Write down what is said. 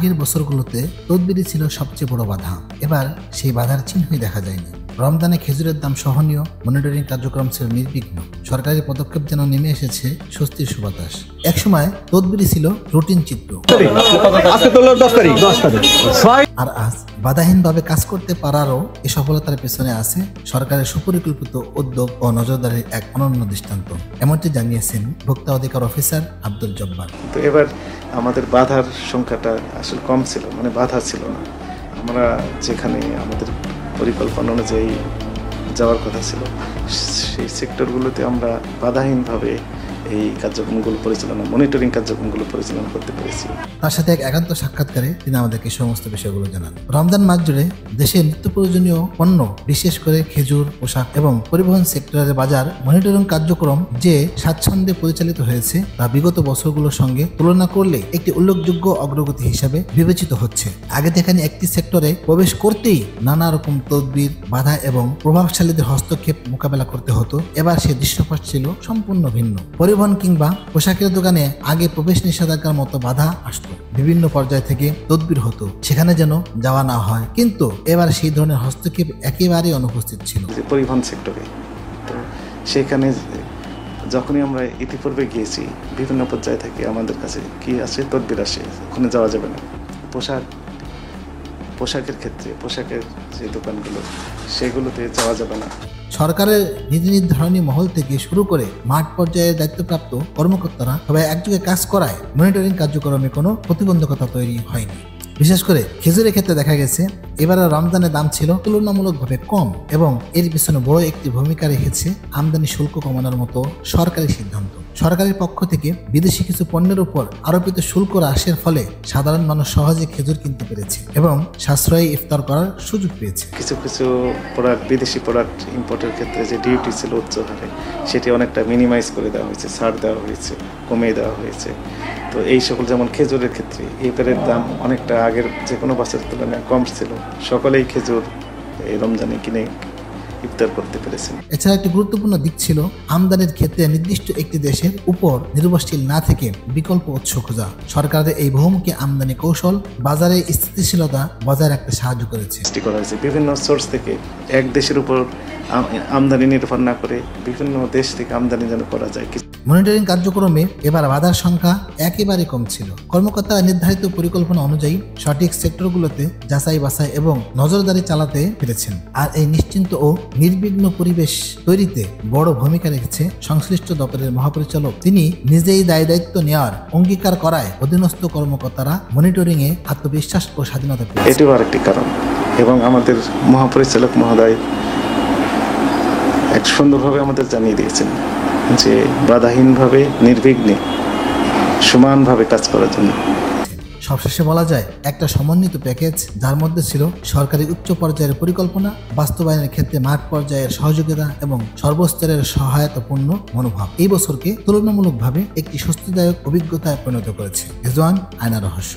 আগের বছরগুলোতে তদবিরই ছিল সবচেয়ে বড় বাধা। এবার সেই বাধার চিহ্নই দেখা যায়নি। রমজানে খেজুরের দাম সহনীয়, মনিটরিং কার্যক্রম ছিল নির্বিঘ্ন, সরকারি পদক্ষেপ যেন নেমে এসেছে স্বস্তির সুবাতাস। একসময় তদবিরই ছিল রুটিন চিত্র, আর আজ বাধাহীনভাবে কাজ করতে পারারও এই সফলতার পেছনে আছে সরকারের সুপরিকল্পিত উদ্যোগ ও নজরদারির এক অনন্য দৃষ্টান্ত। এমনটি জানিয়েছেন ভোক্তা অধিকার অফিসার আব্দুল জব্বার। তো এবার আমাদের বাধার সংখ্যাটা আসলে কম ছিল, মানে বাধা ছিল না। আমরা যেখানে আমাদের পরিকল্পনা অনুযায়ী যাওয়ার কথা ছিল সেই সেক্টরগুলোতে আমরা বাধাহীনভাবে এই কার্যক্রমগুলো পরিচালনা, মনিটরিং কার্যক্রমগুলো পরিচালনা করতে পেরেছি। তার সাথে এক একান্ত সাক্ষাৎকারে তিনি আমাদেরকে সমস্ত বিষয়গুলো জানান। রমজান মাস জুড়ে দেশের নিত্য প্রয়োজনীয় পণ্য, বিশেষ করে খেজুর, পোশাক এবং পরিবহন সেক্টরের বাজার মনিটরিং কার্যক্রম যে স্বাচ্ছন্দ্যে পরিচালিত হয়েছে তা বিগত বছরগুলোর সঙ্গে তুলনা করলে একটি উল্লেখযোগ্য অগ্রগতি হিসাবে বিবেচিত হচ্ছে। আগে যেখানে একটি সেক্টরে প্রবেশ করতেই নানা রকম তদবির, বাধা এবং প্রভাবশালীদের হস্তক্ষেপ মোকাবেলা করতে হতো, এবার সে দৃশ্যপট ছিল সম্পূর্ণ ভিন্ন। পরিবহন কিংবা পোশাকের দোকানে আগে প্রবেশ নিষেধাজ্ঞার মতো বাধা আসতো, বিভিন্ন পর্যায় থেকে তদবির হতো, সেখানে যেন যাওয়া না হয়, কিন্তু এবার সেই ধরনের হস্তক্ষেপ একেবারেই অনুপস্থিত ছিল। পরিবহন সেক্টরে তো সেখানে যখনই আমরা ইতিপূর্বে গিয়েছি বিভিন্ন পর্যায় থেকে আমাদের কাছে কি আসে, তদবির আসে, ওখানে যাওয়া যাবে না। পোশাকের ক্ষেত্রে পোশাকের যে দোকানগুলো সেগুলোতে যাওয়া যাবে না। সরকারের নীতি নির্ধারণী মহল থেকে শুরু করে মাঠ পর্যায়ের দায়িত্বপ্রাপ্ত কর্মকর্তারা সবাই একযোগে কাজ করায় মনিটরিং কার্যক্রমে কোনো প্রতিবন্ধকতা তৈরি হয়নি। বিশেষ করে খেজুরের ক্ষেত্রে দেখা গেছে এবার রমজানের দাম ছিল তুলনামূলকভাবে কম, এবং এর পিছনে বড় একটি ভূমিকা রেখেছে আমদানি শুল্ক কমানোর মতো সরকারি সিদ্ধান্ত। সরকারের পক্ষ থেকে বিদেশি কিছু পণ্যের উপর আরোপিত শুল্ক হ্রাসের ফলে সাধারণ মানুষ সহজে খেজুর কিনতে পেরেছে এবং সাশ্রয়ী ইফতার করার সুযোগ পেয়েছে। কিছু প্রোডাক্ট, বিদেশি প্রোডাক্ট ইম্পোর্টের ক্ষেত্রে যে ডিউটি ছিল উচ্চ হারে, সেটি অনেকটা মিনিমাইজ করে দেওয়া হয়েছে, ছাড় দেওয়া হয়েছে, কমিয়ে দেওয়া হয়েছে। তো এই সকল, যেমন খেজুরের ক্ষেত্রে এবারের দাম অনেকটা আগের যে কোনো বছরের তুলনায় কম ছিল। সকলেই খেজুর এই রমজানে কিনে ইফতার করতে পেরেছেন। এছাড়া একটি গুরুত্বপূর্ণ দিক ছিল আমদানির ক্ষেত্রে নির্দিষ্ট একটি দেশের উপর নির্ভরশীল না থেকে বিকল্প উৎস খোঁজা। সরকারের এই বহুমুখী আমদানি কৌশল বাজারে স্থিতিশীলতা বজায় রাখতে সাহায্য করেছে। বিভিন্ন সোর্স থেকে এক দেশের উপর আমদানি নির্ভর না করে বিভিন্ন দেশ থেকে আমদানি যেন করা যায়। মনিটরিং কার্যক্রমে এবার বাধার সংখ্যা একেবারে কম ছিল। কর্মকর্তারা নির্ধারিত পরিকল্পনা অনুযায়ী সঠিক সেক্টরগুলোতে যাচাই বাছাই এবং নজরদারি চালাতে পেরেছেন, আর এই নিশ্চিন্ত ও নির্বিঘ্ন পরিবেশ তৈরিতে বড় ভূমিকা রেখেছে সংশ্লিষ্ট দপ্তরের মহাপরিচালক। তিনি নিজেই দায়িত্ব নেওয়ার অঙ্গীকার করায় অধীনস্থ কর্মকর্তারা মনিটরিং এ আত্মবিশ্বাস ও স্বাধীনতা পেয়েছে। এটিও আরেকটি কারণ, এবং আমাদের মহাপরিচালক মহোদয় এক সুন্দরভাবে আমাদের জানিয়ে দিয়েছেন যে বাধাহীনভাবে, নির্বিঘ্নে, সমানভাবে কাজ করার জন্য। সবশেষে বলা যায় একটা সমন্বিত প্যাকেজ, যার মধ্যে ছিল সরকারি উচ্চ পর্যায়ের পরিকল্পনা, বাস্তবায়নের ক্ষেত্রে মাঠ পর্যায়ের সহযোগিতা এবং সর্বস্তরের সহায়তাপূর্ণ মনোভাব এই বছরকে তুলনামূলকভাবে একটি স্বস্তিদায়ক অভিজ্ঞতায় পরিণত করেছে। রেজওয়ান, আয়না রহস্য।